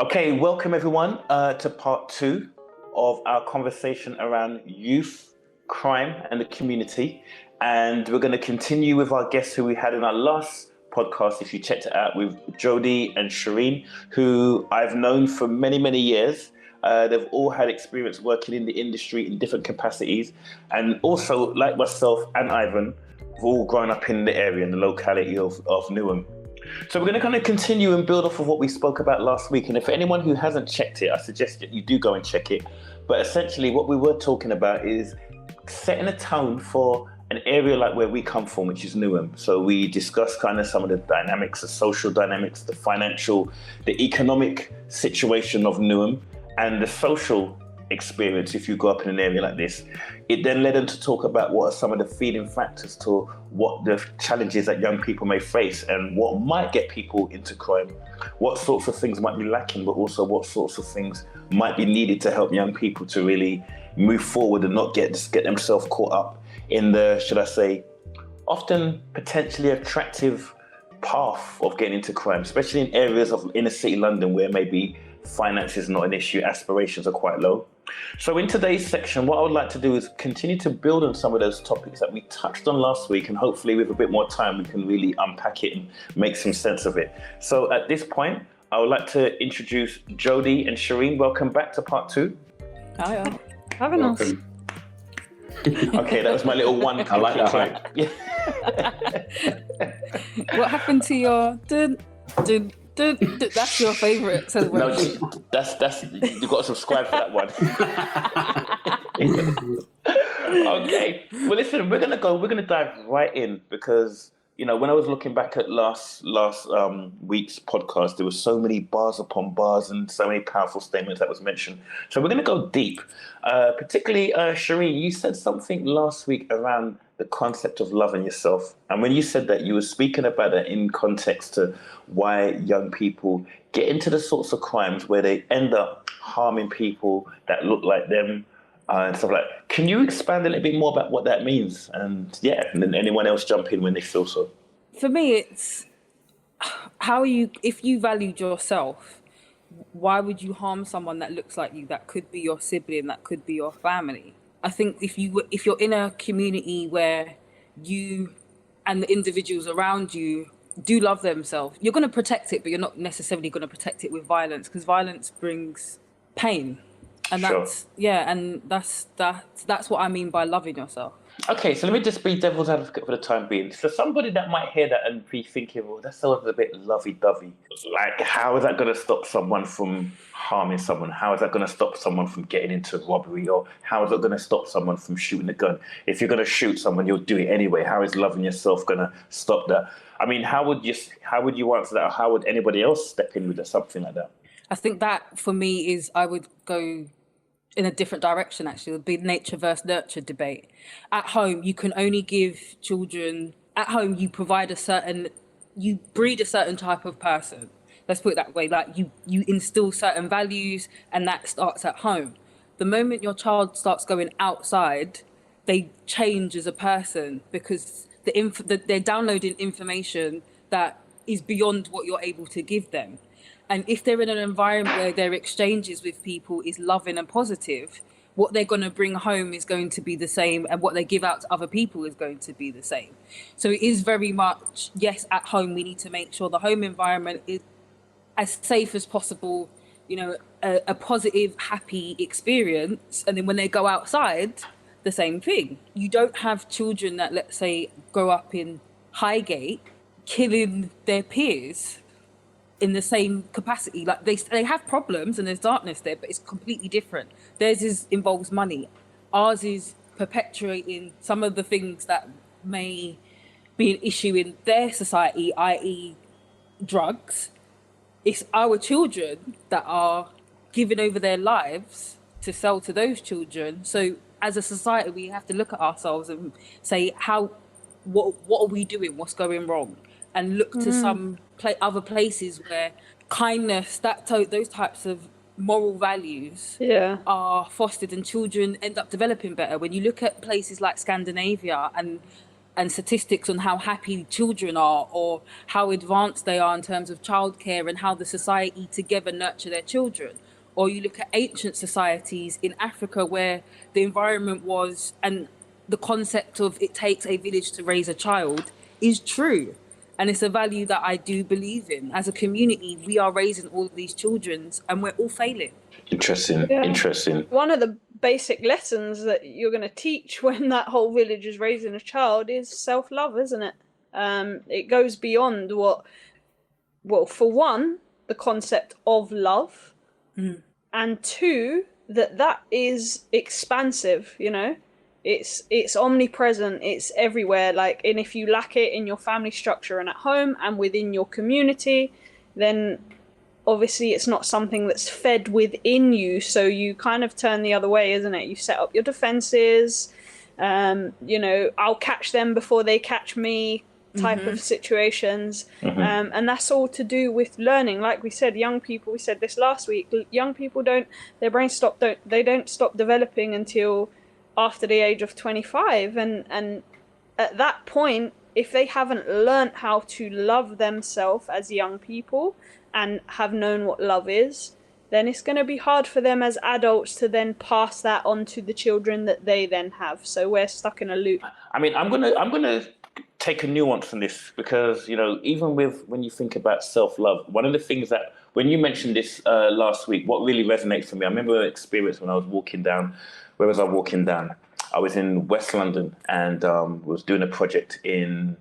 Okay, welcome everyone to part two of our conversation around youth, crime and the community. And we're going to continue with our guests who we had in our last podcast, if you checked it out, with Jody and Shireen, who I've known for many, many years. They've all had experience working in the industry in different capacities. And also, like myself and Ivan, we've all grown up in the area, in the locality of Newham. So we're going to kind of continue and build off of what we spoke about last week. And if anyone who hasn't checked it, I suggest that you do go and check it. But essentially what we were talking about is setting a tone for an area like where we come from, which is Newham. So we discussed kind of some of the dynamics, the social dynamics, the financial, the economic situation of Newham and the social experience if you grow up in an area like this. It then led them to talk about what are some of the feeding factors to what the challenges that young people may face and what might get people into crime, what sorts of things might be lacking, but also what sorts of things might be needed to help young people to really move forward and not get themselves caught up in the, should I say, often potentially attractive path of getting into crime, especially in areas of inner city London where maybe finance is not an issue, aspirations are quite low. So in today's section, what I would like to do is continue to build on some of those topics that we touched on last week, and hopefully with a bit more time we can really unpack it and make some sense of it. So at this point, I would like to introduce Jody and Shireen. Welcome back to part two. Hiya. Having us. Okay, that was my little one. I like that. Yeah. What happened to your that's your favourite celebration? No, that's you've got to subscribe for that one. Okay. Well, listen, we're gonna dive right in because when I was looking back at last week's podcast, there were so many bars upon bars and so many powerful statements that was mentioned. So we're gonna go deep. Particularly, Shireen, you said something last week around the concept of loving yourself. And when you said that, you were speaking about it in context to why young people get into the sorts of crimes where they end up harming people that look like them and stuff like that. Can you expand a little bit more about what that means? And then anyone else jump in when they feel so. For me, it's if you valued yourself, why would you harm someone that looks like you? That could be your sibling, that could be your family. I think if you're in a community where you and the individuals around you do love themselves, you're going to protect it, but you're not necessarily going to protect it with violence, because violence brings pain. And that's, and that's what I mean by loving yourself. Okay, so let me just be devil's advocate for the time being. So somebody that might hear that and be thinking, well, that sounds a bit lovey-dovey. Like, how is that going to stop someone from harming someone? How is that going to stop someone from getting into robbery? Or how is it going to stop someone from shooting a gun? If you're going to shoot someone, you'll do it anyway. How is loving yourself going to stop that? I mean, how would you answer that? Or how would anybody else step in with something like that? I think that, for me, is I would go in a different direction, actually. It would be nature versus nurture debate. At home, you can only give children, at home, you breed a certain type of person. Let's put it that way. Like you instill certain values, and that starts at home. The moment your child starts going outside, they change as a person because they're downloading information that is beyond what you're able to give them. And if they're in an environment where their exchanges with people is loving and positive, what they're going to bring home is going to be the same, and what they give out to other people is going to be the same. So it is very much, yes, at home, we need to make sure the home environment is as safe as possible, a positive, happy experience. And then when they go outside, the same thing. You don't have children that, let's say, grow up in Highgate killing their peers in the same capacity. Like they have problems and there's darkness there, but it's completely different. Theirs involves money. Ours is perpetuating some of the things that may be an issue in their society, i.e. drugs. It's our children that are giving over their lives to sell to those children. So as a society, we have to look at ourselves and say, what are we doing? What's going wrong? And look to some other places where kindness, those types of moral values are fostered, and children end up developing better. When you look at places like Scandinavia and and statistics on how happy children are or how advanced they are in terms of childcare and how the society together nurture their children. Or you look at ancient societies in Africa where the environment was, and the concept of it takes a village to raise a child is true. And it's a value that I do believe in. As a community, we are raising all of these children and we're all failing. Interesting. One of the basic lessons that you're going to teach when that whole village is raising a child is self-love, isn't it? It goes beyond for one, the concept of love, and two, that is expansive, it's omnipresent, it's everywhere. Like, and if you lack it in your family structure and at home and within your community, then obviously it's not something that's fed within you, so you kind of turn the other way, isn't it? You set up your defenses, I'll catch them before they catch me type of situations. And that's all to do with learning. Like we said, young people, we said this last week, young people their brains don't stop developing until after the age of 25, and at that point, if they haven't learned how to love themselves as young people and have known what love is, then it's going to be hard for them as adults to then pass that on to the children that they then have. So we're stuck in a loop. I mean, I'm gonna take a nuance on this because, even when you think about self-love, one of the things that, when you mentioned this last week, what really resonates for me, I remember an experience when I was walking down. Where was I walking down? I was in West London and was doing a project in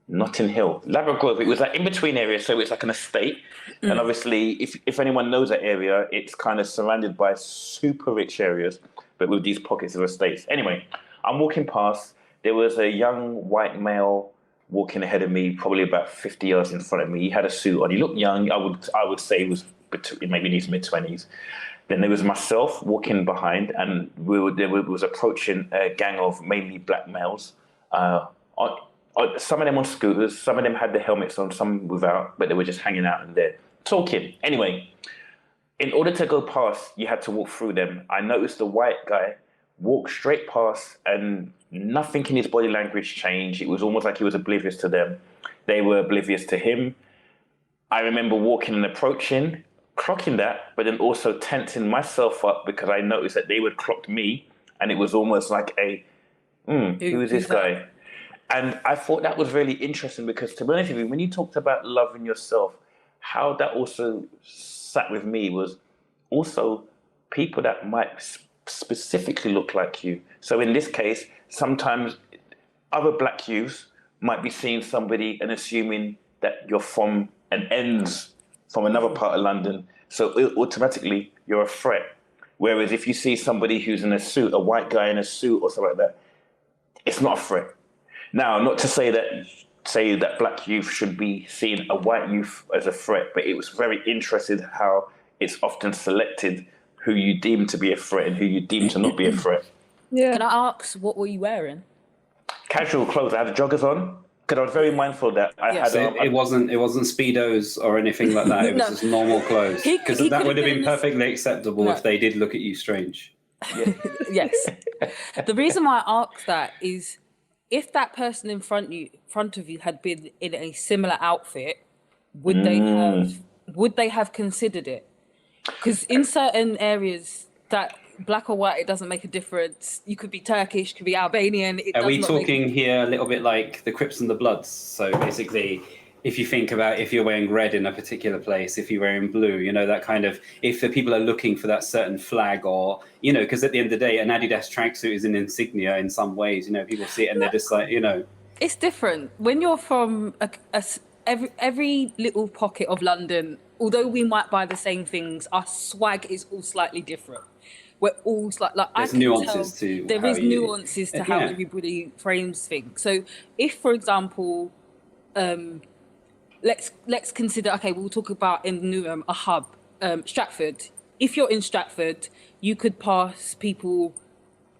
Notting Hill, Ladbroke Grove. It was like in between areas, so it's like an estate. And obviously, if anyone knows that area, it's kind of surrounded by super rich areas, but with these pockets of estates. Anyway, I'm walking past. There was a young white male walking ahead of me, probably about 50 yards in front of me. He had a suit on. He looked young. I would say he was maybe in his mid-20s. Then there was myself walking behind, and we was approaching a gang of mainly black males. Some of them on scooters, some of them had their helmets on, some without, but they were just hanging out in there talking. Anyway, in order to go past, you had to walk through them. I noticed the white guy walk straight past, and nothing in his body language changed. It was almost like he was oblivious to them. They were oblivious to him. I remember walking and approaching, clocking that, but then also tensing myself up because I noticed that they would clock me, and it was almost like who is this guy? And I thought that was really interesting because, to be honest with you, when you talked about loving yourself, how that also sat with me was also people that might specifically look like you. So in this case, sometimes other black youths might be seeing somebody and assuming that you're from and ends from another part of London. So automatically you're a threat. Whereas if you see somebody who's in a suit, a white guy in a suit or something like that, it's not a threat. Now, not to say that black youth should be seeing a white youth as a threat, but it was very interesting how it's often selected who you deem to be a threat and who you deem to not be a threat. Yeah. Can I ask, what were you wearing? Casual clothes. I had joggers on because I was very mindful that I had. It wasn't Speedos or anything like that. It was just normal clothes, because that would have been perfectly acceptable if they did look at you strange. Yeah. Yes. The reason why I asked that is, if that person in front of you had been in a similar outfit, would they have considered it? Because in certain areas, that black or white, it doesn't make a difference. You could be Turkish, could be Albanian. Are we talking here a little bit like the Crips and the Bloods? So basically, if you think about if you're wearing red in a particular place, if you're wearing blue, that kind of, if the people are looking for that certain flag or, because at the end of the day, an Adidas tracksuit is an insignia in some ways, people see it and they're just like, It's different. When you're from every little pocket of London, although we might buy the same things, our swag is all slightly different. We're all like there's nuances to there is nuances to how everybody frames things. So if, for example, let's consider, okay, we'll talk about in Newham, a hub, Stratford. If you're in Stratford, you could pass people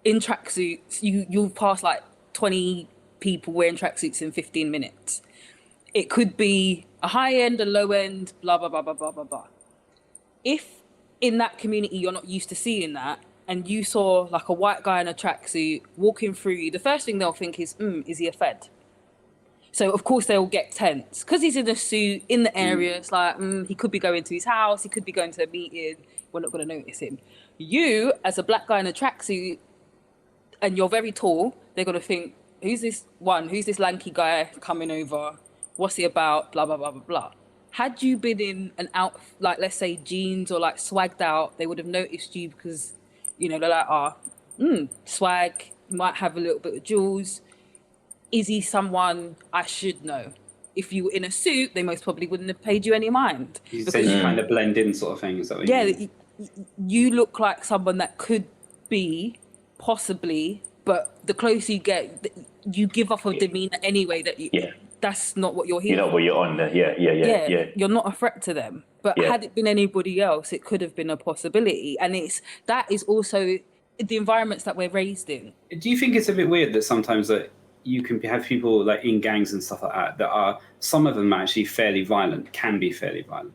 in tracksuits. You'll pass like 20 people wearing tracksuits in 15 minutes. It could be a high end, a low end, blah, blah, blah, blah, blah, blah, blah. If in that community you're not used to seeing that, and you saw like a white guy in a tracksuit walking through you, the first thing they'll think is he a Fed? So of course they'll get tense because he's in a suit in the area. It's like he could be going to his house, he could be going to a meeting. We're not going to notice him. You, as a black guy in a tracksuit, and you're very tall, they're going to think, who's this lanky guy coming over? What's he about? Blah blah blah blah blah. Had you been in an out, like let's say jeans or like swagged out, they would have noticed you because, you know, they're like, swag, might have a little bit of jewels. Is he someone I should know? If you were in a suit, they most probably wouldn't have paid you any mind. You said you kind of blend in sort of thing. Is that what you mean? You look like someone that could be, possibly, but the closer you get, you give off a demeanour anyway that that's not what you're here. You know what you're on there. Yeah. You're not a threat to them. But had it been anybody else, it could have been a possibility. And that is also the environments that we're raised in. Do you think it's a bit weird that sometimes that you can have people like in gangs and stuff like that are, some of them are actually fairly violent, can be fairly violent,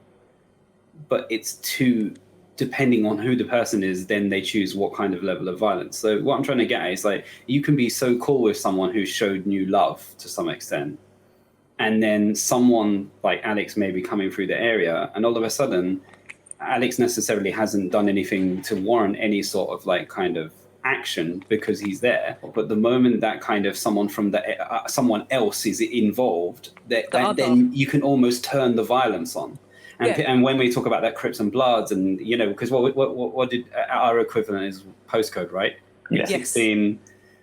but it's too, depending on who the person is, then they choose what kind of level of violence. So what I'm trying to get at is like, you can be so cool with someone who showed you love to some extent, and then someone like Alex may be coming through the area, and all of a sudden Alex necessarily hasn't done anything to warrant any sort of like kind of action because he's there, but the moment that kind of someone from someone else is involved, then you can almost turn the violence on. And when we talk about that Crips and Bloods, and you know, because what did our equivalent is postcode, right? Yes. 16.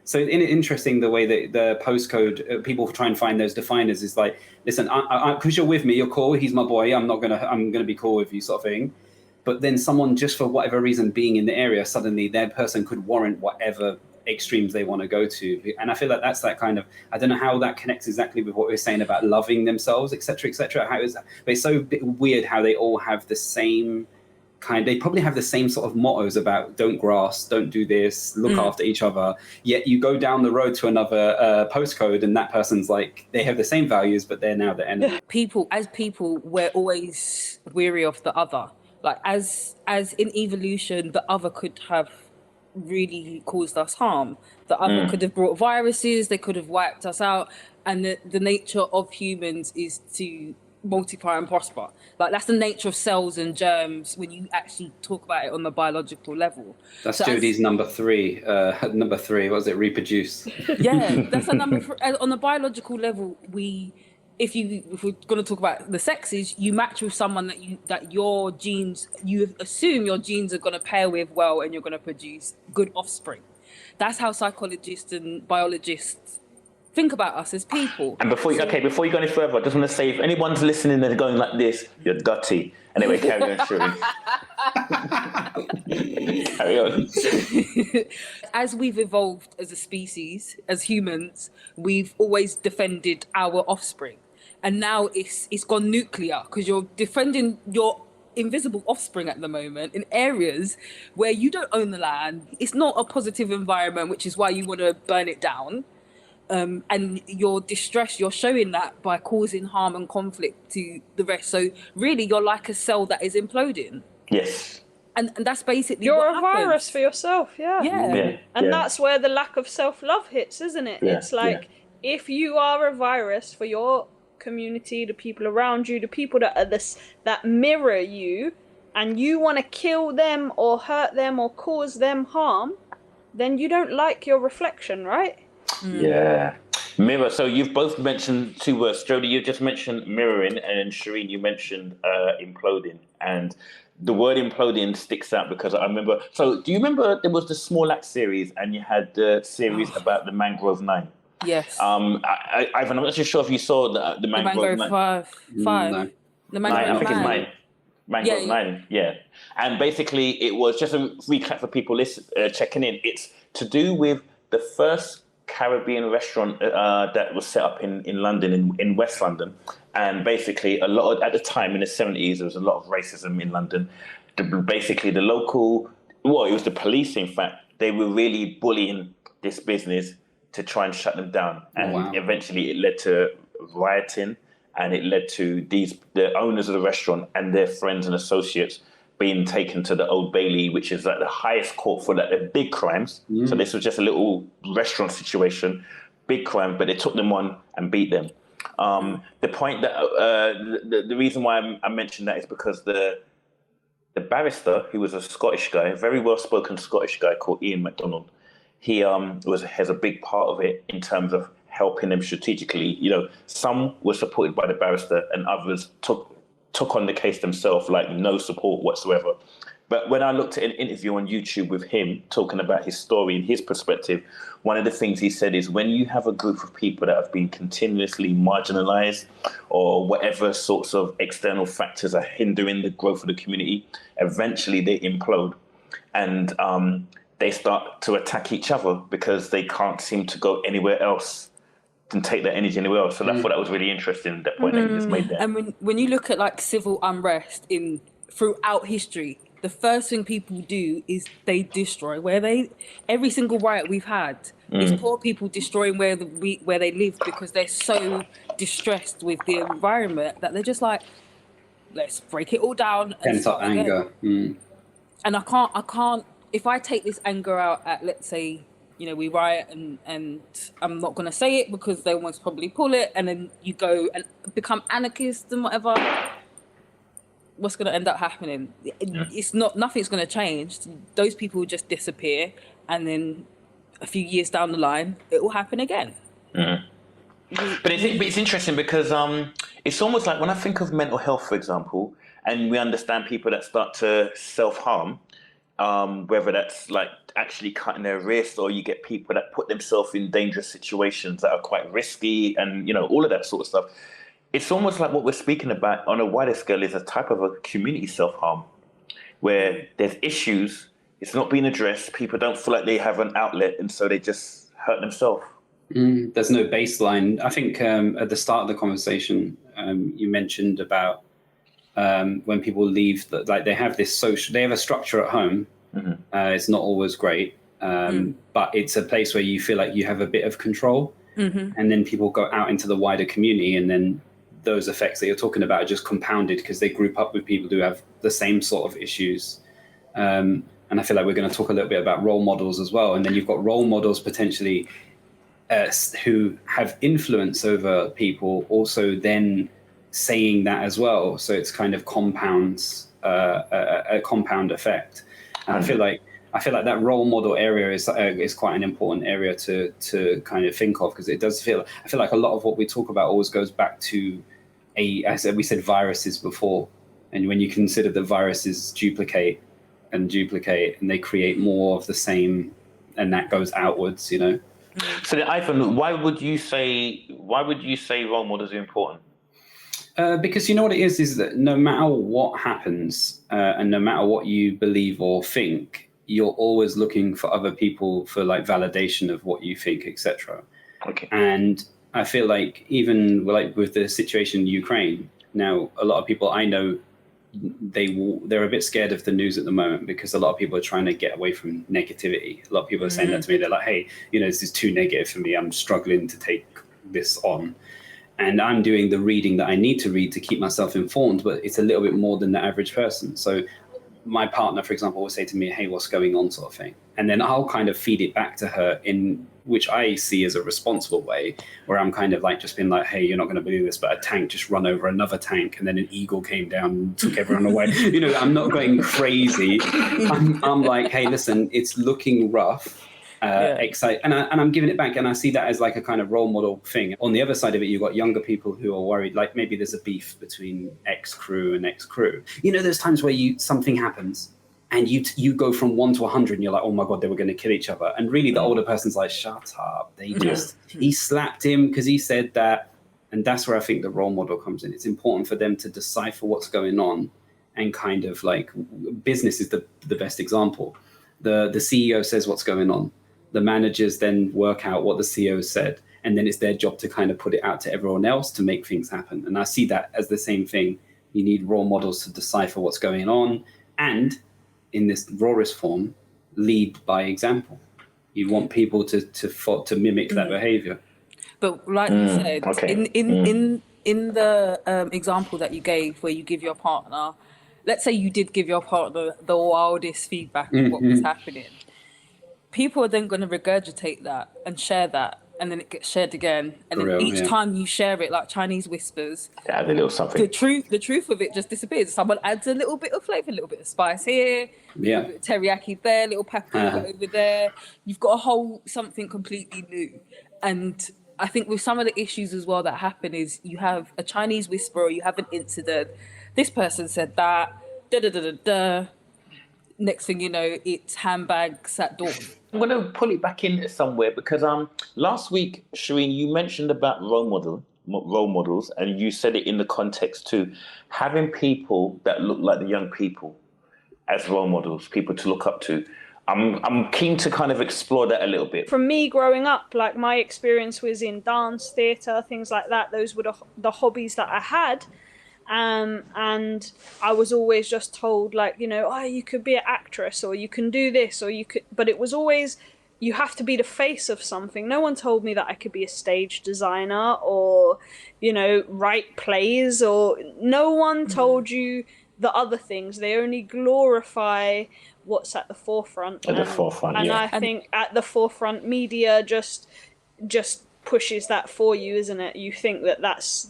So interesting the way that the postcode people try and find those definers is like, listen, because you're with me, you're cool. He's my boy. I'm gonna be cool with you, sort of thing. But then someone, just for whatever reason, being in the area, suddenly their person could warrant whatever extremes they want to go to. And I feel like that's that kind of, I don't know how that connects exactly with what we were saying about loving themselves, et cetera, et cetera. How is that? But it's so weird how they all have the same they probably have the same sort of mottos about don't grass, don't do this, look after each other. Yet you go down the road to another postcode and that person's like, they have the same values, but they're now the enemy. As people, we're always weary of the other. Like as in evolution, the other could have really caused us harm. The other could have brought viruses, they could have wiped us out. And the nature of humans is to multiply and prosper. Like that's the nature of cells and germs when you actually talk about it on the biological level. That's so Jodie's number three. Number three, what was it? Reproduce. Yeah, that's a number on the biological level. If we're going to talk about the sexes, you match with someone that your genes, you assume your genes are going to pair with well, and you're going to produce good offspring. That's how psychologists and biologists think about us as people. And before you go any further, I just want to say, if anyone's listening and going like this, you're dirty. Anyway, carry on, Shuri. Carry on. As we've evolved as a species, as humans, we've always defended our offspring. And now it's gone nuclear because you're defending your invisible offspring at the moment in areas where you don't own the land. It's not a positive environment, which is why you want to burn it down. And your distress, you're showing that by causing harm and conflict to the rest. So really, you're like a cell that is imploding. Yes. And that's basically you're what a virus for yourself, Yeah. And that's where the lack of self-love hits, isn't it? Yeah. It's like, if you are a virus for your community, the people around you, the people that are that mirror you, and you want to kill them or hurt them or cause them harm, then you don't like your reflection, right? Yeah. Mirror. So you've both mentioned two words. Jodie, you just mentioned mirroring, and Shireen, you mentioned imploding. And the word imploding sticks out because I remember. So do you remember there was the Small Axe series, and you had the series about the Mangrove 9? Yes. Ivan, I'm not too sure if you saw the Mangrove 9. Five. No. The Nine, Mangrove I think it's 9. Mangrove 9, yeah. And basically, it was just a recap for people checking in. It's to do with the first Caribbean restaurant that was set up in London, in West London. And basically, at the time in the 70s, there was a lot of racism in London. Basically, it was the police, in fact, they were really bullying this business to try and shut them down. And eventually it led to rioting, and it led to the owners of the restaurant and their friends and associates being taken to the Old Bailey, which is like the highest court for like the big crimes. So this was just a little restaurant situation, big crime, but they took them on and beat them. The point that the reason why I mentioned that is because the barrister, who was a Scottish guy, a very well spoken Scottish guy called Ian MacDonald, he has a big part of it in terms of helping them strategically. You know, some were supported by the barrister, and others took on the case themselves, like no support whatsoever. But when I looked at an interview on YouTube with him talking about his story and his perspective, one of the things he said is when you have a group of people that have been continuously marginalized or whatever sorts of external factors are hindering the growth of the community, eventually they implode and they start to attack each other because they can't seem to go anywhere else and take their energy anywhere else. So I thought that was really interesting, that point that you just made there. And when you look at like civil unrest throughout history, the first thing people do is they destroy every single riot we've had is poor people destroying where they live because they're so distressed with the environment that they're just like, let's break it all down and Pent up anger. And I can't if I take this anger out at, let's say, you know, we riot and I'm not going to say it because they almost probably pull it, and then you go and become anarchists and whatever, what's going to end up happening? Nothing's going to change. Those people will just disappear, and then a few years down the line, it will happen again. But it's interesting because it's almost like when I think of mental health, for example, and we understand people that start to self-harm, whether that's like actually cutting their wrist, or you get people that put themselves in dangerous situations that are quite risky, and, you know, all of that sort of stuff. It's almost like what we're speaking about on a wider scale is a type of a community self-harm where there's issues, it's not being addressed, people don't feel like they have an outlet, and so they just hurt themselves. There's no baseline. I think at the start of the conversation, you mentioned about when people leave, like they have a structure at home. It's not always great, but it's a place where you feel like you have a bit of control, and then people go out into the wider community, and then those effects that you're talking about are just compounded because they group up with people who have the same sort of issues. And I feel like we're going to talk a little bit about role models as well. And then you've got role models potentially who have influence over people also then saying that as well. So it's kind of compounds a compound effect. And I feel like that role model area is quite an important area to kind of think of, because I feel like a lot of what we talk about always goes back to we said viruses before, and when you consider that viruses duplicate and they create more of the same, and that goes outwards, you know. So Ivan, why would you say role models are important? Because you know what it is that no matter what happens, and no matter what you believe or think, you're always looking for other people for like validation of what you think, etc. Okay. And I feel like even like with the situation in Ukraine now, a lot of people I know, they're a bit scared of the news at the moment because a lot of people are trying to get away from negativity. A lot of people are saying that to me. They're like, hey, you know, this is too negative for me. I'm struggling to take this on. And I'm doing the reading that I need to read to keep myself informed, but it's a little bit more than the average person. So my partner, for example, will say to me, hey, what's going on, sort of thing. And then I'll kind of feed it back to her in which I see as a responsible way, where I'm kind of like just being like, hey, you're not going to believe this, but a tank just run over another tank, and then an eagle came down and took everyone away. You know, I'm not going crazy. I'm like, hey, listen, it's looking rough. Excited, and I'm giving it back, and I see that as like a kind of role model thing. On the other side of it, you've got younger people who are worried, like maybe there's a beef between X crew and X crew. You know, there's times where something happens, and you go from 1 to 100, and you're like, oh my god, they were going to kill each other. And really, the older person's like, shut up. He slapped him because he said that, and that's where I think the role model comes in. It's important for them to decipher what's going on, and kind of like business is the best example. The CEO says what's going on. The managers then work out what the CEO said, and then it's their job to kind of put it out to everyone else to make things happen. And I see that as the same thing. You need role models to decipher what's going on, and in this rawest form, lead by example. You want people to mimic that behavior. But like you said, in the example that you gave, where you give your partner, let's say you did give your partner the wildest feedback of what was happening. People are then going to regurgitate that and share that and then it gets shared again, and For then real, each yeah. time you share it, like Chinese whispers, Yeah, a little something. the truth of it just disappears. Someone adds a little bit of flavour, a little bit of spice here, Yeah. a little bit of teriyaki there, a little paprika over there. You've got a whole something completely new. And I think with some of the issues as well that happen is you have a Chinese whisper or you have an incident. This person said that, da da da da da. Next thing you know, it's handbags at dawn. I'm going to pull it back in somewhere because last week, Shireen, you mentioned about role models, and you said it in the context to having people that look like the young people as role models, people to look up to. I'm keen to kind of explore that a little bit. From me growing up, like my experience was in dance, theatre, things like that. Those were the hobbies that I had. And I was always just told, like, you know, oh, you could be an actress, or you can do this, or you could, but it was always, you have to be the face of something. No one told me that I could be a stage designer or, you know, write plays, or no one told you the other things. They only glorify what's at the forefront. At the forefront, and yeah. I think at the forefront, media just pushes that for you, isn't it? You think that's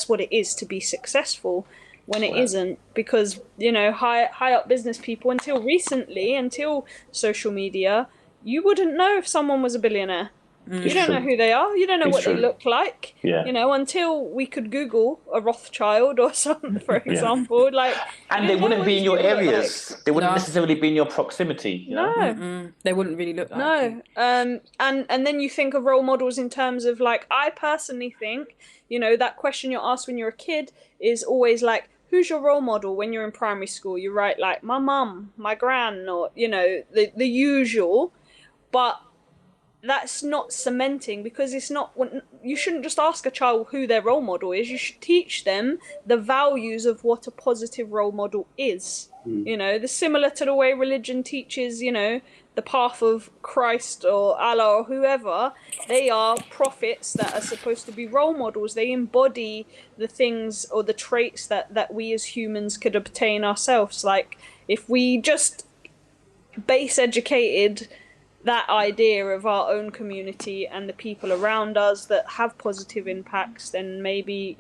what it is to be successful, when it isn't, because, you know, high up business people, until recently, until social media, you wouldn't know if someone was a billionaire. You don't know who they are. You don't know what they look like. Yeah. You know, until we could Google a Rothschild or something, for example. Like, And they wouldn't be in your areas. They wouldn't necessarily be in your proximity. You know? No. They wouldn't really look like No. And then you think of role models in terms of, like, I personally think, you know, that question you're asked when you're a kid is always like, who's your role model when you're in primary school? You write, like, my mum, my gran, or, you know, the usual. But that's not cementing, because it's not, you shouldn't just ask a child who their role model is. You should teach them the values of what a positive role model is. You know, similar to the way religion teaches, you know, the path of Christ or Allah or whoever. They are prophets that are supposed to be role models. They embody the things or the traits that we as humans could obtain ourselves. Like, if we just base educated that idea of our own community and the people around us that have positive impacts, then maybe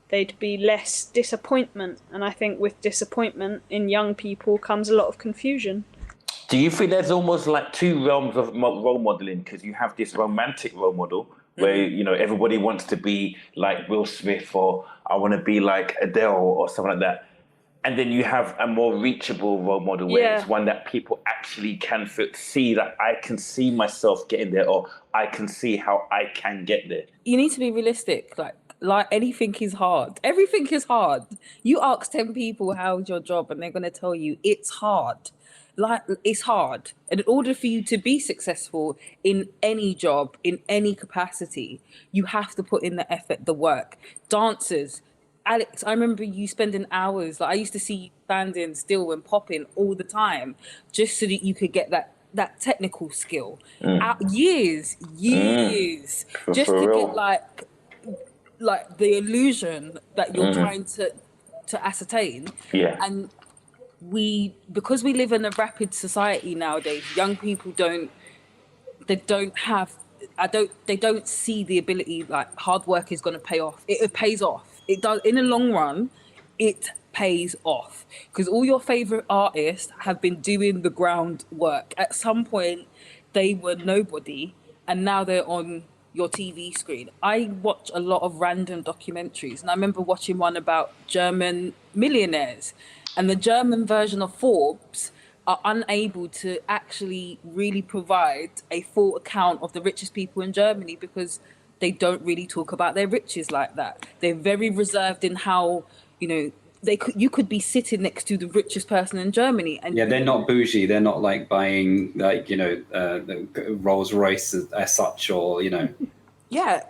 they'd be less disappointment. And I think with disappointment in young people comes a lot of confusion. Do you feel there's almost like two realms of role modeling? Because you have this romantic role model where, you know, everybody wants to be like Will Smith, or I want to be like Adele or something like that. And then you have a more reachable role model where it's one that people actually can see that I can see myself getting there, or I can see how I can get there. You need to be realistic. Like anything is hard. Everything is hard. You ask 10 people how's your job, and they're going to tell you it's hard. Like, it's hard. And in order for you to be successful in any job, in any capacity, you have to put in the effort, the work. Dancers, Alex, I remember you spending hours. Like, I used to see you standing still and popping all the time, just so that you could get that technical skill. Years, just to get like the illusion that you're trying to ascertain. Yeah. And because we live in a rapid society nowadays, young people don't see the ability, like, hard work is going to pay off. It pays off. It does. In the long run, it pays off, because all your favorite artists have been doing the groundwork. At some point, they were nobody, and now they're on your TV screen. I watch a lot of random documentaries, and I remember watching one about German millionaires, and the German version of Forbes are unable to actually really provide a full account of the richest people in Germany, because they don't really talk about their riches like that. They're very reserved in how, you know, you could be sitting next to the richest person in Germany, and they're not bougie. They're not like buying, like, you know, the Rolls Royce as such, or, you know.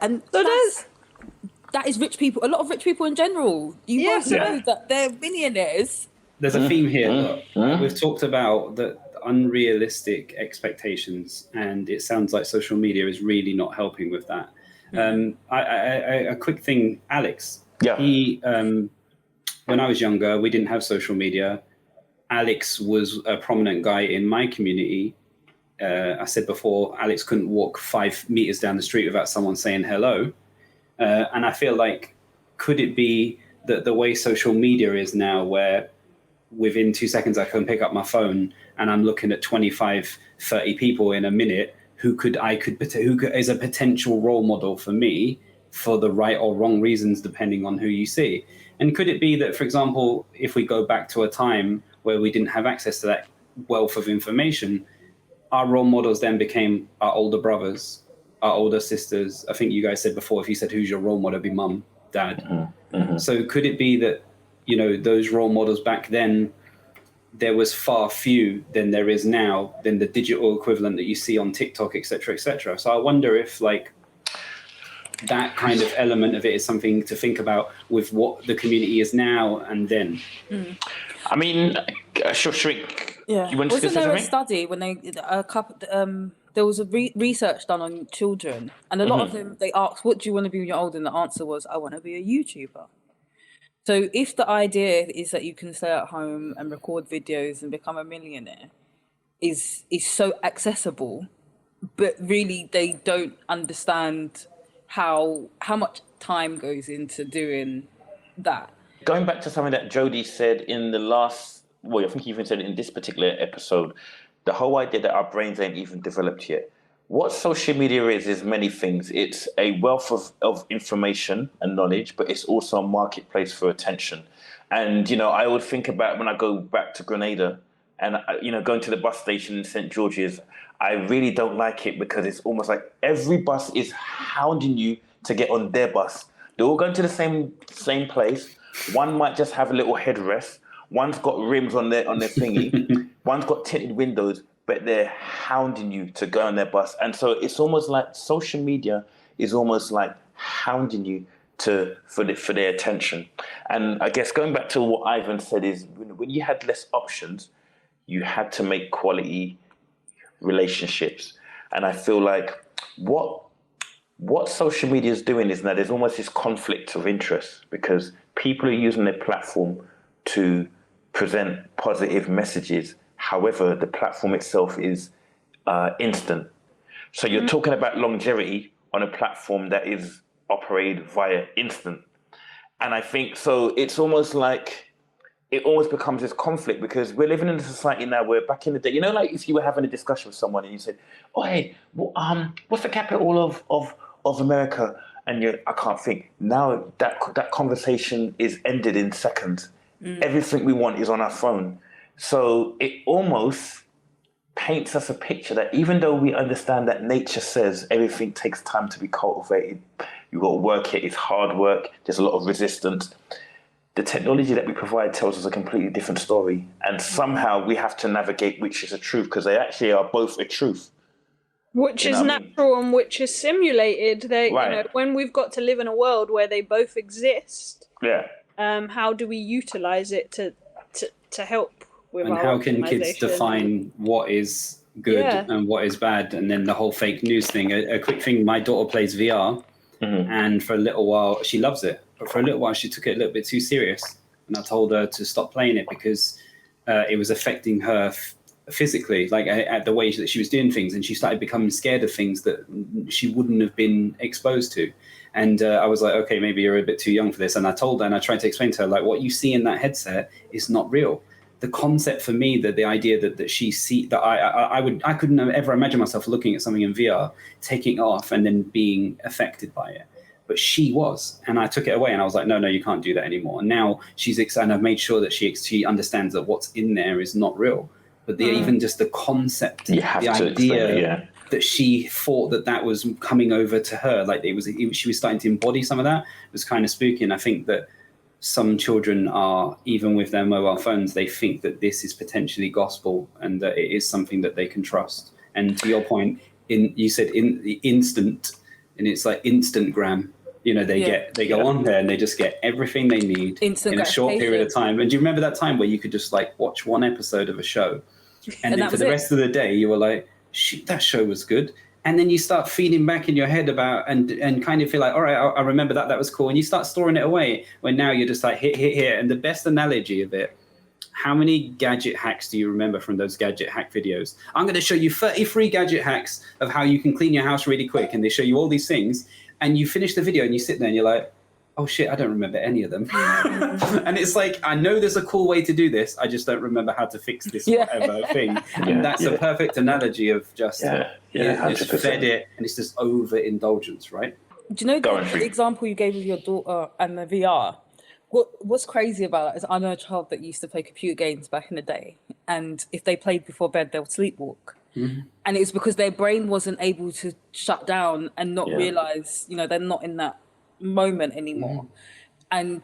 And that is rich people. A lot of rich people in general. You won't know that they're millionaires. There's a theme here. We've talked about the unrealistic expectations, and it sounds like social media is really not helping with that. A quick thing, Alex. Yeah. When I was younger, we didn't have social media. Alex was a prominent guy in my community. I said before, Alex couldn't walk 5 meters down the street without someone saying hello. And I feel like, could it be that the way social media is now, where within 2 seconds I can pick up my phone and I'm looking at 25, 30 people in a minute who is a potential role model for me for the right or wrong reasons, depending on who you see. And could it be that, for example, if we go back to a time where we didn't have access to that wealth of information, our role models then became our older brothers, our older sisters. I think you guys said before, if you said, who's your role model, it'd be mum, dad. Mm-hmm. So could it be that, you know, those role models back then, there was far few than there is now, than the digital equivalent that you see on TikTok, et cetera, et cetera. So I wonder if, like, that kind of element of it is something to think about with what the community is now and then. I mean, Shrink. Yeah. You want to Wasn't say there a something? study when there was a research done on children, and a lot of them, they asked, what do you want to be when you're older? And the answer was, I want to be a YouTuber. So if the idea is that you can stay at home and record videos and become a millionaire is so accessible, but really they don't understand how much time goes into doing that. Going back to something that Jodie said in the last, well, I think you even said it in this particular episode, the whole idea that our brains ain't even developed yet. What social media is many things. It's a wealth of information and knowledge, but it's also a marketplace for attention. And, you know, I would think about when I go back to Grenada and, you know, going to the bus station in St. George's, I really don't like it because it's almost like every bus is hounding you to get on their bus. They're all going to the same place. One might just have a little headrest. One's got rims on their thingy. One's got tinted windows, but they're hounding you to go on their bus. And so it's almost like social media is almost like hounding you for their attention. And I guess going back to what Ivan said is when you had less options, you had to make quality relationships. And I feel like what social media is doing is that there's almost this conflict of interest because people are using their platform to present positive messages. However, the platform itself is instant. So you're talking about longevity on a platform that is operated via instant. And I think so it's almost like it almost becomes this conflict because we're living in a society now where back in the day, you know, like if you were having a discussion with someone and you said, oh, hey, what's the capital of America? And I can't think. Now that conversation is ended in seconds. Everything we want is on our phone. So it almost paints us a picture that even though we understand that nature says everything takes time to be cultivated, you've got to work it, it's hard work, there's a lot of resistance. The technology that we provide tells us a completely different story. And somehow we have to navigate which is a truth because they actually are both a truth. Which is natural and which is simulated. Right. You know, when we've got to live in a world where they both exist, how do we utilize it to help with and our how can kids optimization? define what is good and what is bad? And then the whole fake news thing. A quick thing, my daughter plays VR and for a little while, she loves it. But for a little while, she took it a little bit too serious. And I told her to stop playing it because it was affecting her physically, like at the way that she was doing things. And she started becoming scared of things that she wouldn't have been exposed to. And I was like, okay, maybe you're a bit too young for this. And I told her, and I tried to explain to her, like, what you see in that headset is not real. The concept for me, that the idea that she see that I couldn't ever imagine myself looking at something in VR, taking it off, and then being affected by it. But she was, and I took it away, and I was like, no, you can't do that anymore. And now she's excited. I've made sure that she understands that what's in there is not real. But even just the concept, the idea that she thought that was coming over to her, like she was starting to embody some of that, was kind of spooky. And I think that some children are, even with their mobile phones, they think that this is potentially gospel and that it is something that they can trust. And to your point, you said in the instant, and it's like Instagram. You know, they go on there and they just get everything they need in a short period of time. And do you remember that time where you could just like watch one episode of a show, and then for the rest of the day you were like, "Shit, that show was good." And then you start feeding back in your head about and kind of feel like, all right, I remember that was cool, and you start storing it away. When now you're just like hit. And the best analogy of it How many gadget hacks do you remember from those gadget hack videos? I'm going to show you 33 gadget hacks of how you can clean your house really quick. And they show you all these things. And you finish the video and you sit there and you're like, oh shit, I don't remember any of them. And it's like, I know there's a cool way to do this. I just don't remember how to fix this whatever thing. And that's a perfect analogy of just, just fed it, and it's just overindulgence, right? Do you know the example you gave of your daughter and the VR? What's crazy about that is I know a child that used to play computer games back in the day, and if they played before bed, they'll sleepwalk. Mm-hmm. And it's because their brain wasn't able to shut down and not realize, they're not in that moment anymore. And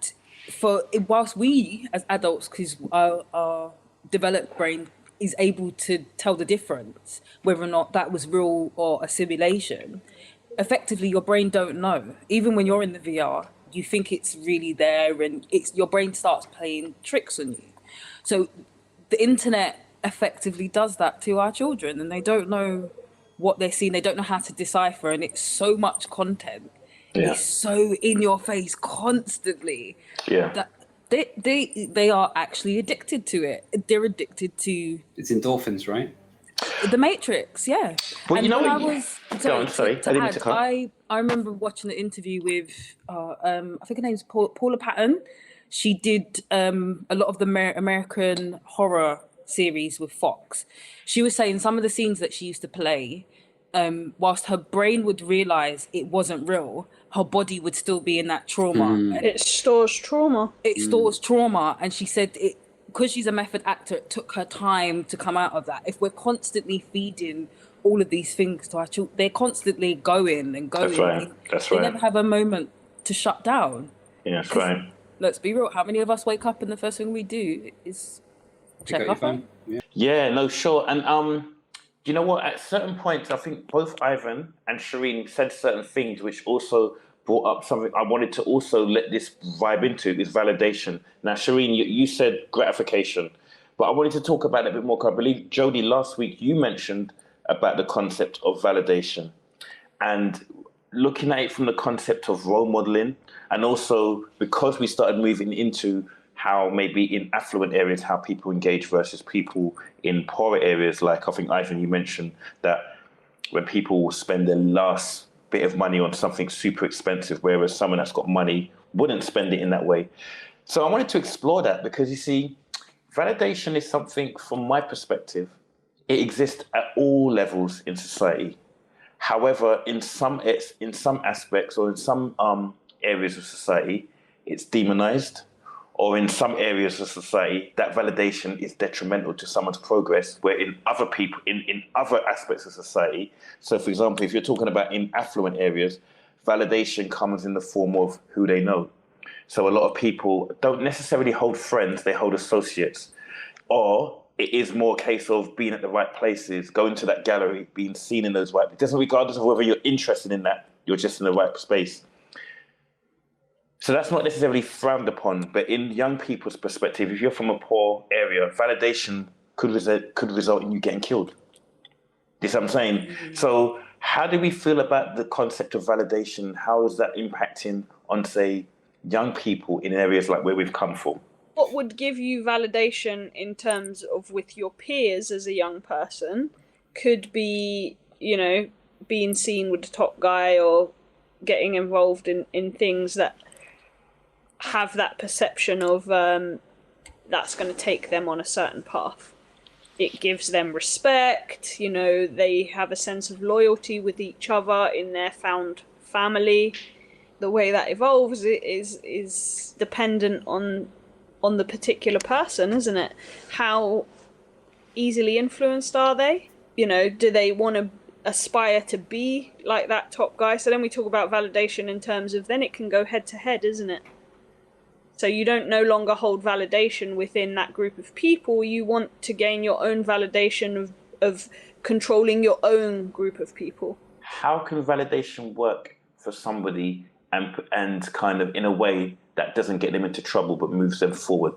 whilst we as adults, because our developed brain is able to tell the difference whether or not that was real or a simulation, effectively your brain don't know. Even when you're in the VR, you think it's really there, and your brain starts playing tricks on you. So the internet effectively does that to our children, and they don't know what they're seeing. They don't know how to decipher, and it's so much content. It's so in your face constantly that they are actually addicted to it. They're addicted to... It's endorphins, right? The Matrix, yeah. Well, and I remember watching an interview with, I think her name's Paula Patton. She did a lot of the American horror series with Fox. She was saying some of the scenes that she used to play, whilst her brain would realize it wasn't real, her body would still be in that trauma. It stores trauma. And she said because she's a method actor, it took her time to come out of that. If we're constantly feeding all of these things to our children, they're constantly going and going. That's right. They never have a moment to shut down. Yeah, that's right. Let's be real. How many of us wake up and the first thing we do is check our phone? Yeah, no, sure. And you know what? At certain points, I think both Ivan and Shireen said certain things which also brought up something I wanted to also let this vibe into, is validation. Now, Shireen, you said gratification, but I wanted to talk about it a bit more, because I believe, Jodie, last week you mentioned about the concept of validation and looking at it from the concept of role modeling, and also because we started moving into how maybe in affluent areas, how people engage versus people in poorer areas. Like I think, Ivan, you mentioned that when people will spend their last bit of money on something super expensive, whereas someone that's got money wouldn't spend it in that way. So I wanted to explore that, because you see, validation is something, from my perspective, it exists at all levels in society. However, in some aspects or in some areas of society, it's demonized, or in some areas of society, that validation is detrimental to someone's progress, where in other people, in other aspects of society, so for example, if you're talking about in affluent areas, validation comes in the form of who they know. So a lot of people don't necessarily hold friends, they hold associates. Or it is more a case of being at the right places, going to that gallery, being seen in those right, it doesn't, regardless of whether you're interested in that, you're just in the right space. So that's not necessarily frowned upon, but in young people's perspective, if you're from a poor area, validation could result in you getting killed. You see what I'm saying? Mm-hmm. So how do we feel about the concept of validation? How is that impacting on, say, young people in areas like where we've come from? What would give you validation in terms of with your peers as a young person could be, being seen with the top guy, or getting involved in things that have that perception of that's going to take them on a certain path. It gives them respect, they have a sense of loyalty with each other in their found family. The way that evolves is dependent on the particular person, isn't it? How easily influenced are they? Do they want to aspire to be like that top guy? So then we talk about validation in terms of, then it can go head to head, isn't it? So you don't no longer hold validation within that group of people. You want to gain your own validation of controlling your own group of people. How can validation work for somebody and kind of in a way that doesn't get them into trouble but moves them forward?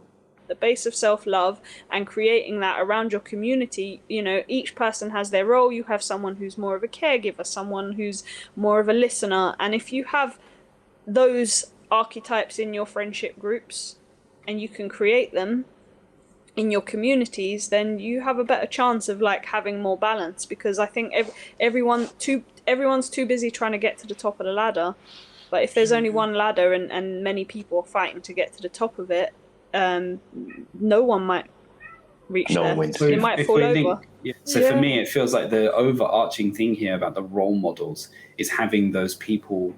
The base of self-love and creating that around your community, each person has their role. You have someone who's more of a caregiver, someone who's more of a listener. And if you have those archetypes in your friendship groups and you can create them, in your communities, then you have a better chance of like having more balance, because I think everyone's too busy trying to get to the top of the ladder. But if there's only one ladder and many people are fighting to get to the top of it, no one might reach there. wins. It might fall over. So for me, it feels like the overarching thing here about the role models is having those people,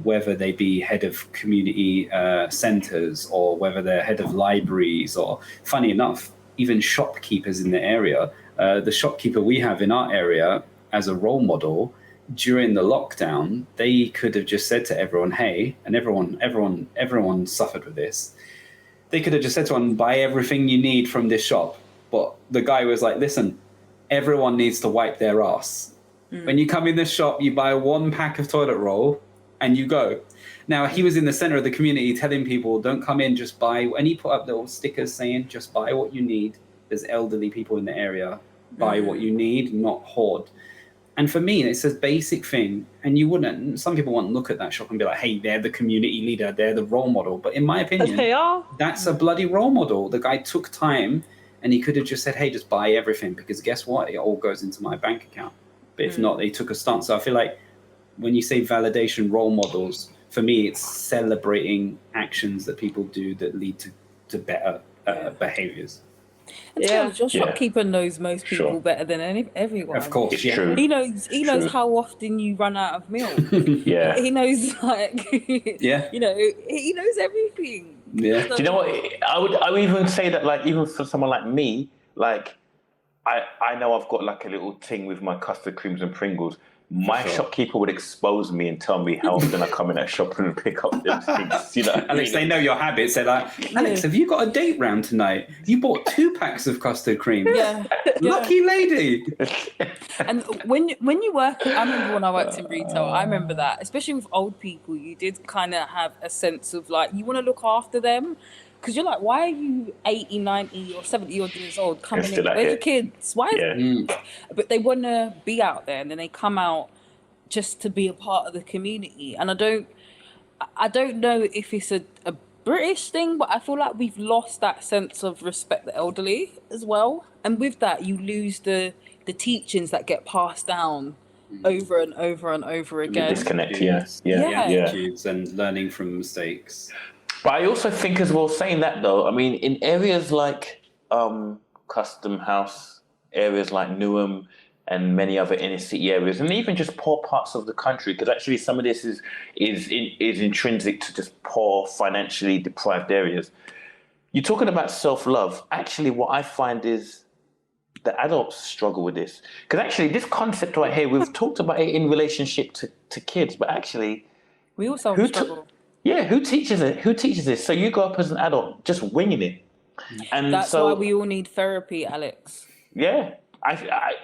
whether they be head of community centres or whether they're head of libraries, or funny enough, even shopkeepers in the area. The shopkeeper we have in our area as a role model during the lockdown, they could have just said to everyone, hey, and everyone suffered with this. They could have just said to everyone, buy everything you need from this shop. But the guy was like, listen, everyone needs to wipe their ass. When you come in this shop, you buy 1 pack of toilet roll and you go. Now, he was in the center of the community telling people, don't come in, just buy. And he put up little stickers saying, just buy what you need. There's elderly people in the area. Buy what you need, not hoard. And for me, it's a basic thing. And some people won't look at that shop and be like, hey, they're the community leader, they're the role model. But in my opinion, they are. That's a bloody role model. The guy took time and he could have just said, hey, just buy everything, because guess what? It all goes into my bank account. But if not, they took a stance. So I feel like when you say validation role models, for me, it's celebrating actions that people do that lead to better behaviors. And your shopkeeper knows most people better than everyone. Of course, it's true. He knows how often you run out of milk. He knows he knows everything. Yeah. Do you know what? I would even say that, like, even for someone like me, like, I know I've got like a little thing with my custard creams and Pringles. My shopkeeper would expose me and tell me how often I come in that shop and pick up them things. You know, Alex, they know your habits. They're like, Alex, have you got a date round tonight? You bought 2 packs of custard cream. Lucky lady. And when you work, I remember when I worked in retail, I remember that, especially with old people, you did kind of have a sense of like, you want to look after them. Because you're like, why are you 80, 90 or 70 odd years old coming in? Where's your kids? Why? But they want to be out there, and then they come out just to be a part of the community. And I don't know if it's a British thing, but I feel like we've lost that sense of respect the elderly as well. And with that, you lose the teachings that get passed down over and over and over again. Disconnect, attitudes and learning from mistakes. But I also think as well, saying that though, I mean, in areas like Custom House, areas like Newham and many other inner city areas, and even just poor parts of the country, because actually some of this is intrinsic to just poor, financially deprived areas. You're talking about self-love. Actually, what I find is the adults struggle with this. Because actually, this concept right here, we've talked about it in relationship to kids, but actually... We also struggle. Who teaches it? Who teaches this? So you go up as an adult just winging it. And that's why we all need therapy, Alex. Yeah. I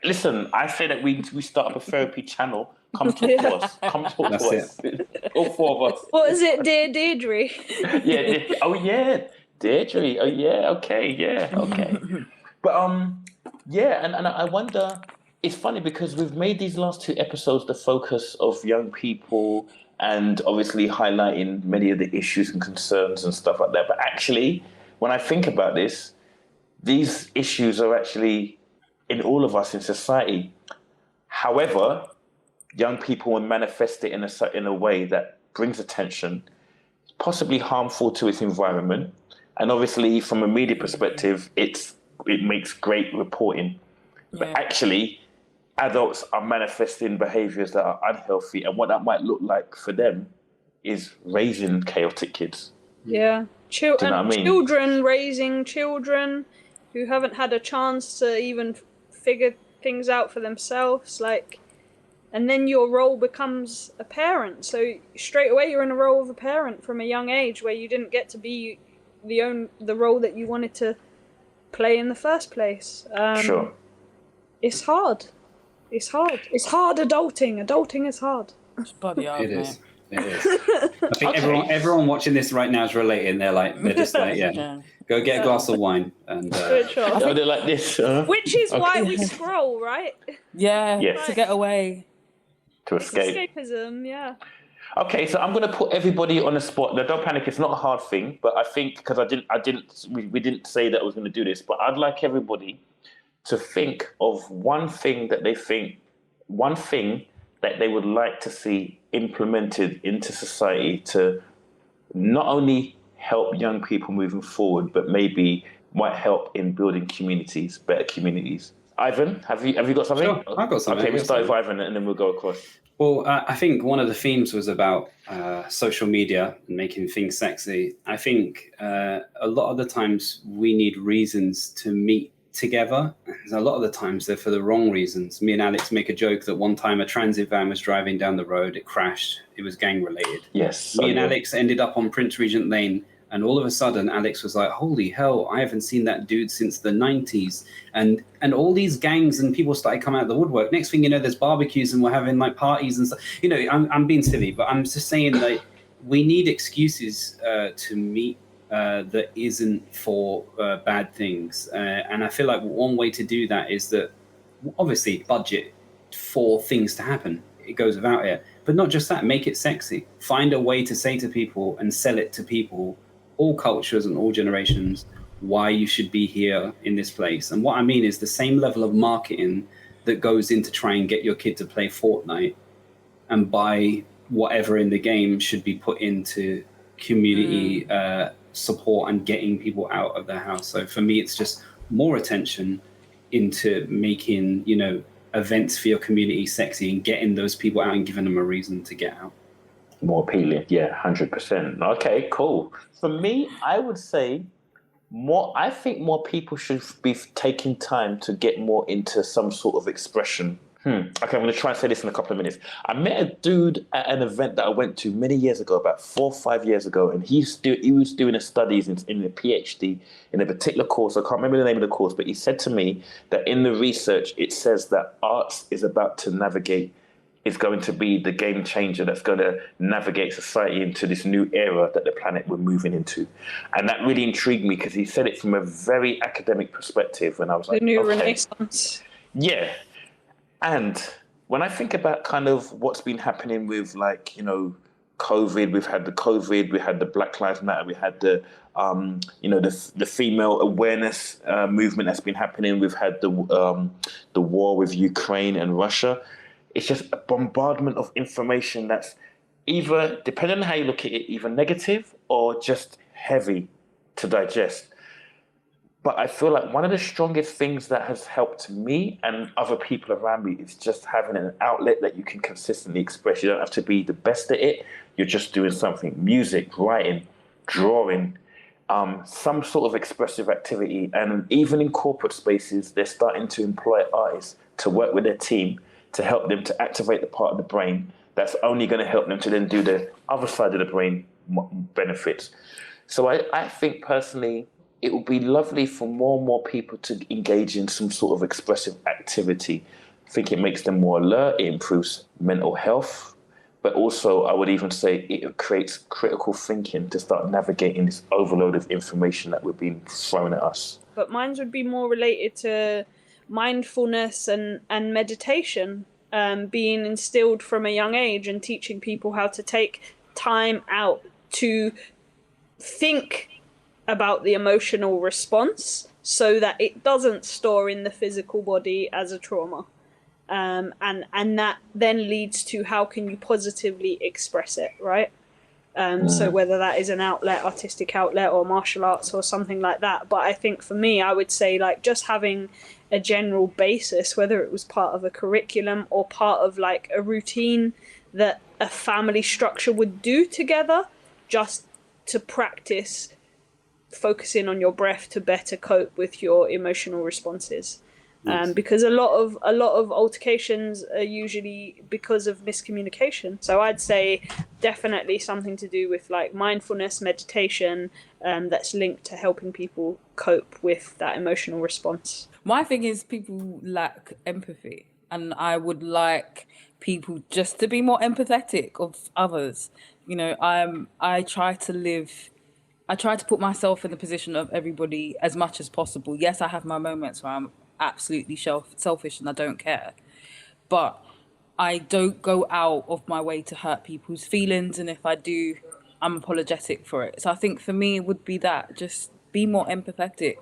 listen, I say that we start up a therapy channel. Come talk to us. Come talk to us. All 4 of us. What is it, Dear Deirdre? Deirdre. Oh, yeah, okay. But, and I wonder, it's funny because we've made these last 2 episodes the focus of young people and obviously highlighting many of the issues and concerns and stuff like that. But actually, when I think about this, these issues are actually in all of us in society. However, young people will manifest it in a way that brings attention, possibly harmful to its environment. And obviously, from a media perspective, it makes great reporting. But actually, adults are manifesting behaviors that are unhealthy, and what that might look like for them is raising chaotic kids. Yeah. Do you know what I mean? Children raising children who haven't had a chance to even figure things out for themselves, and then your role becomes a parent. So straight away you're in a role of a parent from a young age where you didn't get to be the role that you wanted to play in the first place. Sure. It's hard. It's hard adulting. Adulting is hard. It's bloody hard, It is. I think everyone watching this right now is relating. They're just like, go get a glass of wine. And they're like this. Which is why we scroll, right? To get away. To escape. It's escapism, yeah. Okay, so I'm going to put everybody on the spot. Now, don't panic. It's not a hard thing, but I think because we didn't say that I was going to do this, but I'd like everybody to think of one thing that they would like to see implemented into society to not only help young people moving forward, but maybe might help in building communities, better communities. Ivan, have you got something? Sure, I've got something. Okay, we'll start with Ivan and then we'll go across. Well, I think one of the themes was about social media and making things sexy. I think a lot of the times we need reasons to meet together. A lot of the times they're for the wrong reasons. Me and Alex make a joke that one time a transit van was driving down the road, it crashed, it was gang related. Yes. Me and Alex ended up on Prince Regent Lane, and all of a sudden Alex was like, holy hell, I haven't seen that dude since the 90s. And all these gangs and people started coming out of the woodwork. Next thing you know, there's barbecues and we're having like parties and stuff. You know, I'm being silly, but I'm just saying like we need excuses to meet that isn't for bad things. And I feel like one way to do that is that obviously budget for things to happen. It goes without it. But not just that, make it sexy. Find a way to say to people and sell it to people, all cultures and all generations, why you should be here in this place. And what I mean is the same level of marketing that goes into try and get your kid to play Fortnite and buy whatever in the game should be put into community support and getting people out of their house. So for me, it's just more attention into making, you know, events for your community sexy and getting those people out and giving them a reason to get out. More appealing, yeah, 100%. Okay, cool. For me, I would say I think more people should be taking time to get more into some sort of expression. Okay, I'm going to try and say this in a couple of minutes. I met a dude at an event that I went to many years ago, about 4 or 5 years ago, and he was doing his studies in a PhD in a particular course. I can't remember the name of the course, but he said to me that in the research, it says that arts is going to be the game changer that's going to navigate society into this new era that the planet we're moving into. And that really intrigued me because he said it from a very academic perspective. And I was like, the new okay. Renaissance. Yeah. And when I think about kind of what's been happening with, like, you know, COVID, we had the Black Lives Matter, we had the, the female awareness movement that's been happening. We've had the war with Ukraine and Russia. It's just a bombardment of information that's either, depending on how you look at it, either negative or just heavy to digest. But I feel like one of the strongest things that has helped me and other people around me is just having an outlet that you can consistently express. You don't have to be the best at it. You're just doing something, music, writing, drawing, some sort of expressive activity. And even in corporate spaces, they're starting to employ artists to work with their team to help them to activate the part of the brain that's only going to help them to then do the other side of the brain benefits. So I think personally, it would be lovely for more and more people to engage in some sort of expressive activity. I think it makes them more alert, it improves mental health, but also I would even say it creates critical thinking to start navigating this overload of information that we're being thrown at us. But mine would be more related to mindfulness and meditation being instilled from a young age and teaching people how to take time out to think about the emotional response so that it doesn't store in the physical body as a trauma. And that then leads to how can you positively express it, right? So whether that is an outlet, artistic outlet, or martial arts or something like that. But I think for me, I would say like just having a general basis, whether it was part of a curriculum or part of like a routine that a family structure would do together, just to practice focusing on your breath to better cope with your emotional responses. Because a lot of altercations are usually because of miscommunication. So I'd say definitely something to do with like mindfulness, meditation, that's linked to helping people cope with that emotional response. My thing is people lack empathy, and I would like people just to be more empathetic of others. You know, I try to put myself in the position of everybody as much as possible. Yes, I have my moments where I'm absolutely selfish and I don't care. But I don't go out of my way to hurt people's feelings, and if I do, I'm apologetic for it. So I think for me it would be that, just be more empathetic.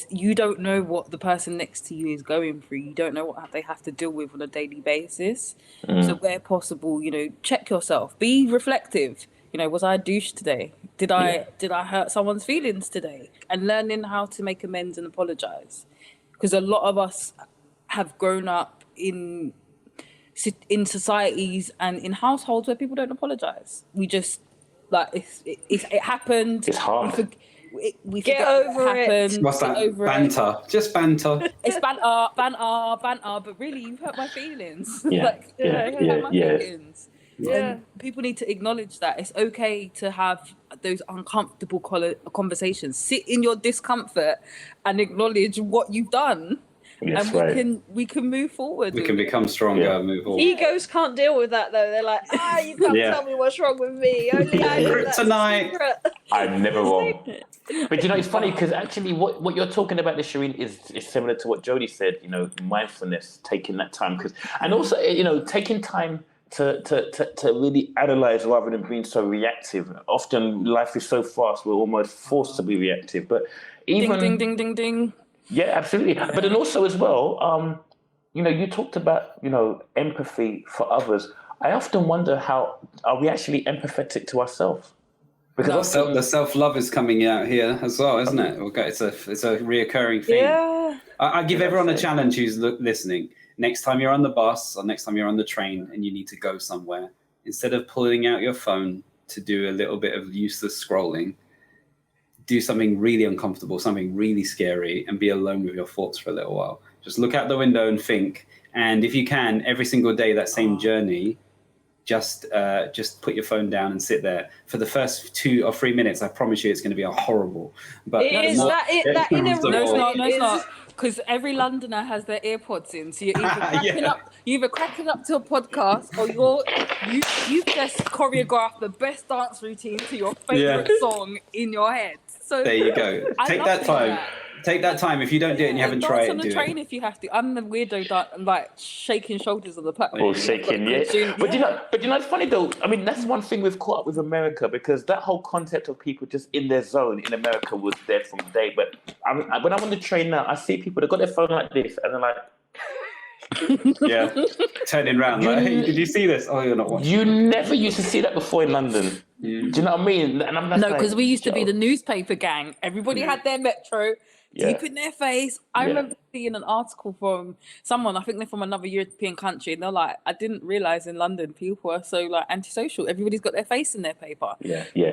You don't know what the person next to you is going through. You don't know what they have to deal with on a daily basis. So where possible, check yourself. Be reflective. Was I a douche today? Did I hurt someone's feelings today? And learning how to make amends and apologize, because a lot of us have grown up in societies and in households where people don't apologize. We just it happened. It's hard. We Get over it. What's that? Banter. Just banter. It's banter, but really, you've hurt my feelings. Yeah. Feelings. Yeah. And people need to acknowledge that it's okay to have those uncomfortable conversations. Sit in your discomfort and acknowledge what you've done. Yes, and we can move forward. We can become stronger and move forward. Egos can't deal with that though. They're like, you can't tell me what's wrong with me. Only I know that's tonight. I'm never wrong. But it's funny because actually what you're talking about, the Shireen, is similar to what Jodie said. Mindfulness, taking that time, and also taking time to really analyze rather than being so reactive. Often life is so fast, we're almost forced to be reactive. But even ding ding ding ding ding. Yeah, absolutely. But then also as well, you talked about empathy for others. I often wonder, how are we actually empathetic to ourselves? Because the self-love is coming out here as well, isn't it? Okay, it's a reoccurring theme. Yeah. I give everyone a challenge who's listening. Next time you're on the bus or next time you're on the train and you need to go somewhere, instead of pulling out your phone to do a little bit of useless scrolling, do something really uncomfortable, something really scary, and be alone with your thoughts for a little while. Just look out the window and think. And if you can, every single day, that same journey, just put your phone down and sit there for the first 2 or 3 minutes. I promise you, it's going to be a horrible. But that inner No, it's not. Because every Londoner has their AirPods in, so you're either cracking up to a podcast, or you've just choreographed the best dance routine to your favorite song in your head. So there you go. Take that time. Take that time. If you don't do it and you haven't tried it, on the train if you have to. I'm the weirdo shaking shoulders on the platform. Or shaking, yeah. But it's funny though. I mean, that's one thing we've caught up with America, because that whole concept of people just in their zone in America was there from day. But when I'm on the train now, I see people that got their phone like this, and they're like, turning around. Like, hey, did you see this? Oh, you're not watching. You never used to see that before in London. Do you know what I mean? And no, because we used to be the newspaper gang. Everybody had their Metro. Deep in their face. I remember seeing an article from someone, I think they're from another European country, and they're like, I didn't realise in London people are so antisocial. Everybody's got their face in their paper.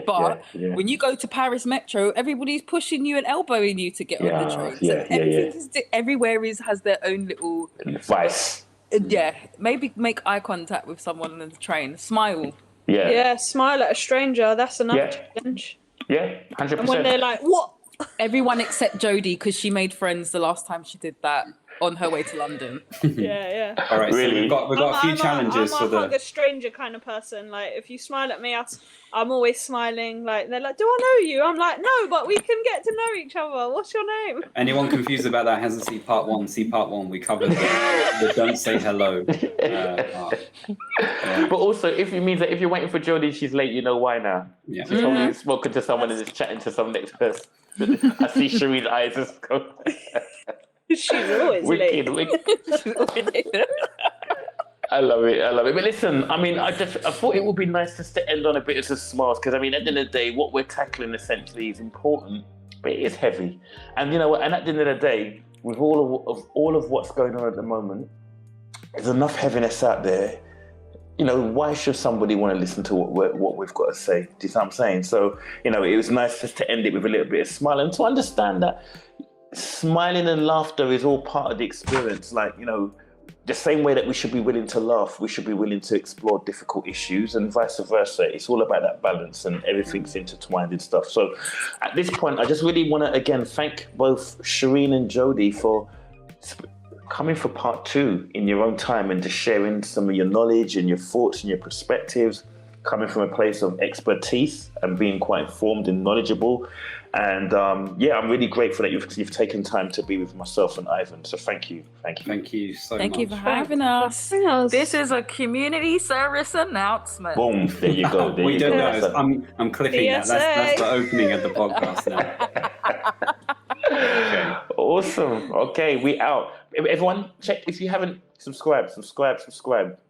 But when you go to Paris Metro, everybody's pushing you and elbowing you to get on the train. Everywhere has their own little vice. Maybe make eye contact with someone on the train. Smile. Smile at a stranger. That's another challenge. 100%. And when they're like, what? Everyone except Jodie, because she made friends the last time she did that on her way to London. All right, really? So we've got a few challenges for I'm a stranger kind of person. Like, if you smile at me, I'm always smiling. Like, they're like, do I know you? I'm like, no, but we can get to know each other. What's your name? Anyone confused about that hasn't seen part one. See part one. We covered the don't say hello. But also, if it means that if you're waiting for Jodie, she's late, you know why now. Yeah. She's probably spoken to someone and is chatting to some next person. I see Shireen's eyes just go. She's always late. Wicked. I love it. But listen, I mean, I thought it would be nice just to end on a bit of a smiles, because I mean, at the end of the day, what we're tackling essentially is important, but it is heavy. And you know what? And at the end of the day, with all of what's going on at the moment, there's enough heaviness out there. You know, why should somebody want to listen to what we've got to say? Do you see what I'm saying? So, you know, it was nice just to end it with a little bit of smile and to understand that smiling and laughter is all part of the experience. Like, you know, the same way that we should be willing to laugh, we should be willing to explore difficult issues, and vice versa. It's all about that balance, and everything's intertwined and stuff. So at this point, I just really want to, again, thank both Shireen and Jodie for coming for part 2 in your own time and just sharing some of your knowledge and your thoughts and your perspectives. coming from a place of expertise and being quite informed and knowledgeable. And I'm really grateful that you've taken time to be with myself and Ivan. So thank you. Thank you so much. Thank you for having us. This is a community service announcement. Boom! There you go. There We you don't go. know. I'm clipping that. That's the opening of the podcast now. Okay. Awesome. Okay, we out. Everyone, check if you haven't subscribed.